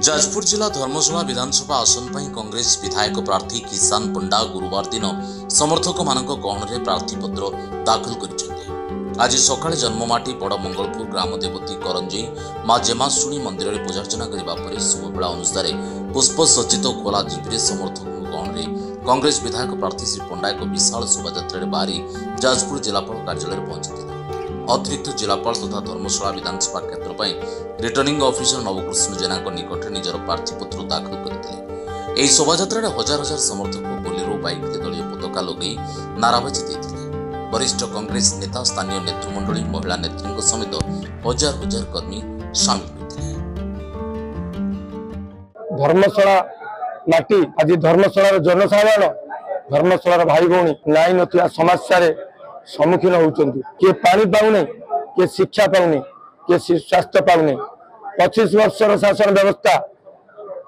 जाजपुर जिला धर्मशाला विधानसभा आसन पर कांग्रेस विधायक प्रार्थी किसान पंडा गुरुवार दिन समर्थक मान गहन में प्रार्थीपत्र दाखल कर आज सकाळे जन्ममाटी बड़ मंगलपुर ग्राम देवती करंजई मां जेमाशुणी मंदिर में पूजार्चना करने शुभबेला अनुसार पुष्प सज्जित खोला जीपे समर्थक गहन में कांग्रेस विधायक प्रार्थी श्री पंडा एक विशाल शोभा बाहरी जाजपुर जिलापाल कार्यालय पहुंची अतिरिक्त जिलापाल तथा धर्मशाला विधानसभा क्षेत्र पर रिटर्निंग ऑफिसर नवकृष्ण जेना निकट निजर प्रार्थीपत्र दाखल करते शोभा हजार हजार समर्थक बोलेरो बाइक दलीय पताका लगे नाराबाजी देते वरिष्ठ कांग्रेस नेता स्थानीय नेतृमंडली महिला नेत्री समेत हजार हजार कर्मी सामिल होते। धर्मशाला माटी आज धर्मशाला जनसाधारण धर्मशाला भाई भौणी नाई नथिया समस्या सम्मुखीन होती किए पानी पाउने किए शिक्षा पाउने किए स्वास्थ्य पाउने 25 वर्षर शासन व्यवस्था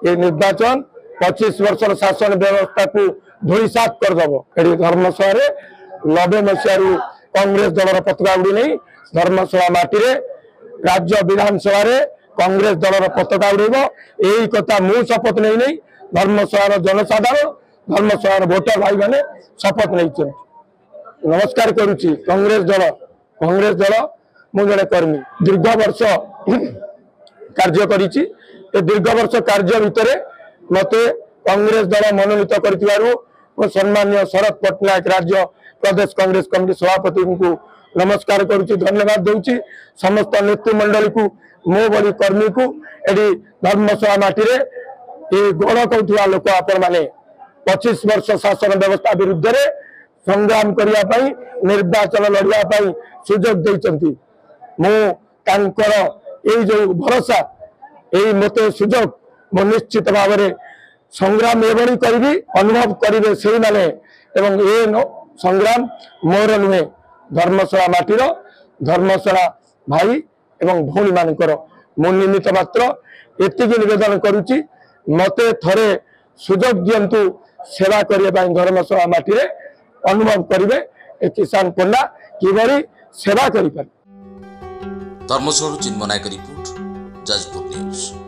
ये निर्वाचन 25 वर्षर शासन व्यवस्था को धूलिसात करदेव ये धर्मशाला 90 मसीह कांग्रेस दलर पताका उड़ी नहीं धर्मशाला माटी राज्य विधानसभा कांग्रेस दलर पताका उड़ेब यही कथा मु शपथ नहीं धर्मशाला जनसाधारण धर्मशाला भोटर भाई मैंने शपथ नहीं। नमस्कार करुच्ची कांग्रेस दल मु जड़े कर्मी दीर्घ वर्ष कार्य करिछि दीर्घ वर्ष कार्य भितर मते कांग्रेस दल मनोनीत कर सम्मान्य शरद पट्टनायक राज्य प्रदेश कांग्रेस कमिटी सभापति को नमस्कार करुच्ची धन्यवाद दूची समस्त नेतृमंडली को मो बड़ी कर्मी को एडी धर्मशाला माटी ये गण कौथुवा लोक आपण माने 25 वर्ष शासन व्यवस्था विरुद्ध संग्राम करने निर्वाचन लड़ाई सुजोग देती जो भरोसा यही मत सुजोग मु निश्चित भाव में संग्राम एवं करी अनुभव करेंगे से माने एवं ये संग्राम मोर नुहे धर्मशाला माटीर धर्मशाला भाई एवं भौणी मानकर मु निमित्त मात्र एति निवेदन करुच्ची मते थरे सुजोग दियंतु सेवा करने धर्मशाला माटी अनुभव करेंगे किसान पंडा किभली सेवा करें। धर्मशाला चिन्मय नायक रिपोर्ट जाजपुर न्यूज।